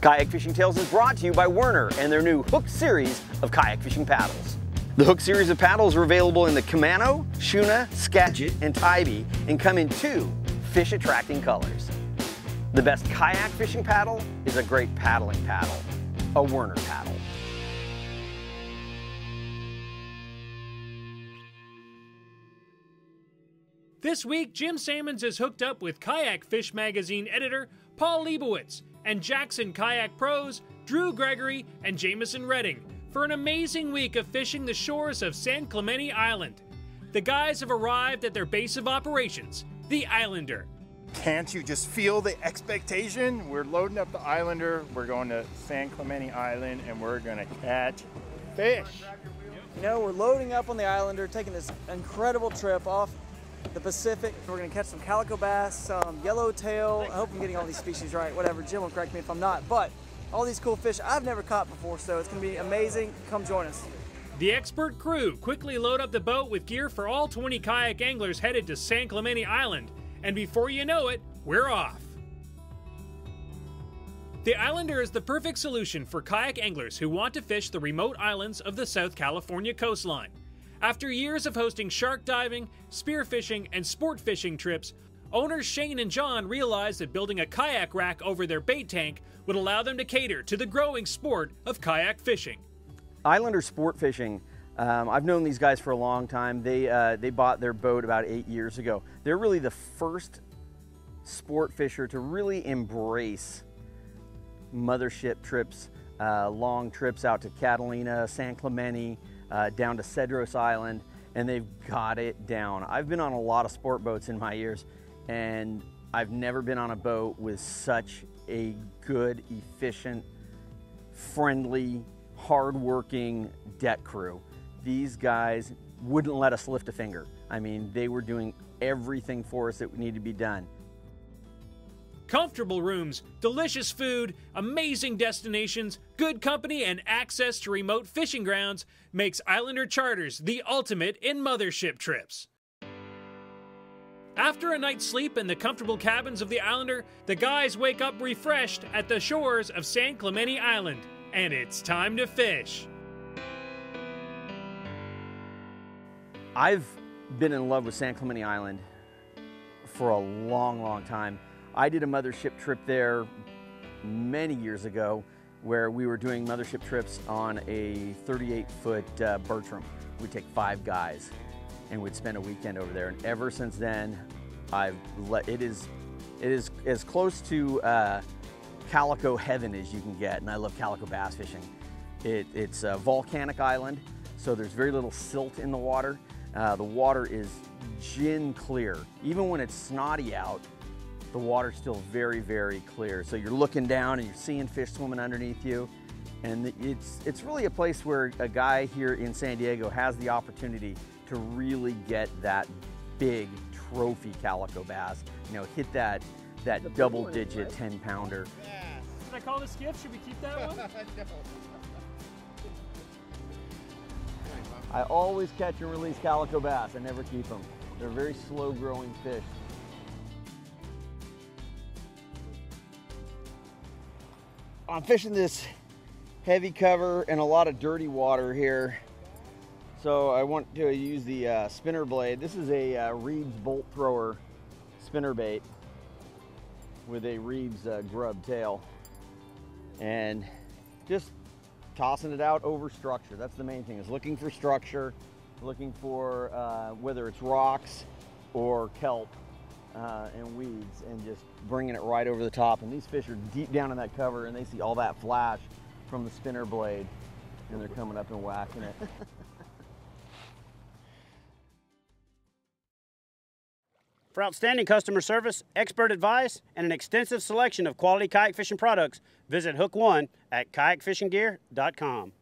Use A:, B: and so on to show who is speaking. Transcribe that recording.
A: Kayak Fishing Tales is brought to you by Werner and their new Hook series of kayak fishing paddles. The Hook series of paddles are available in the Kamano, Shuna, Skagit, and Tybee and come in 2 fish-attracting colors. The best kayak fishing paddle is a great paddling paddle, a Werner paddle.
B: This week, Jim Sammons is hooked up with Kayak Fish Magazine editor Paul Lebowitz and Jackson Kayak pros Drew Gregory and Jameson Redding for an amazing week of fishing the shores of San Clemente Island. The guys have arrived at their base of operations, the Islander.
C: Can't you just feel the expectation? We're loading up the Islander, we're going to San Clemente Island, and we're gonna catch fish.
D: You know, we're loading up on the Islander, taking this incredible trip off the Pacific. We're gonna catch some Calico Bass, some yellowtail. I hope I'm getting all these species right, whatever. Jim will correct me if I'm not, but all these cool fish I've never caught before, so it's gonna be amazing. Come join us.
B: The expert crew quickly load up the boat with gear for all 20 kayak anglers headed to San Clemente Island, and before you know it, we're off. The Islander is the perfect solution for kayak anglers who want to fish the remote islands of the South California coastline. After years of hosting shark diving, spearfishing, and sport fishing trips, owners Shane and John realized that building a kayak rack over their bait tank would allow them to cater to the growing sport of kayak fishing.
A: Islander sport fishing, I've known these guys for a long time. They bought their boat about 8 years ago. They're really the first sport fisher to really embrace mothership trips, long trips out to Catalina, San Clemente, down to Cedros Island, and they've got it down. I've been on a lot of sport boats in my years, and I've never been on a boat with such a good, efficient, friendly, hard-working deck crew. These guys wouldn't let us lift a finger. I mean, they were doing everything for us that needed to be done.
B: Comfortable rooms, delicious food, amazing destinations, good company, and access to remote fishing grounds makes Islander charters the ultimate in mothership trips. After a night's sleep in the comfortable cabins of the Islander, the guys wake up refreshed at the shores of San Clemente Island, and it's time to fish.
A: I've been in love with San Clemente Island for a long, long time. I did a mothership trip there many years ago where we were doing mothership trips on a 38-foot Bertram. We'd take 5 guys and we'd spend a weekend over there. And ever since then, it is as close to Calico heaven as you can get, and I love Calico bass fishing. It's a volcanic island, so there's very little silt in the water. The water is gin clear. Even when it's snotty out, the water's still very, very clear. So you're looking down and you're seeing fish swimming underneath you. And it's really a place where a guy here in San Diego has the opportunity to really get that big trophy Calico bass. You know, hit that double-digit 10-pounder.
B: Yeah. Should I call the skiff? Should we keep that one?
C: No.
A: I always catch and release Calico bass. I never keep them. They're very slow-growing fish. I'm fishing this heavy cover and a lot of dirty water here. So I want to use the spinner blade. This is a Reeves bolt thrower spinner bait with a Reeves grub tail. And just tossing it out over structure. That's the main thing, is looking for structure, looking for whether it's rocks or kelp and weeds, and just bringing it right over the top. And these fish are deep down in that cover and they see all that flash from the spinner blade and they're coming up and whacking it.
E: For outstanding customer service, expert advice, and an extensive selection of quality kayak fishing products, visit Hook One at kayakfishinggear.com.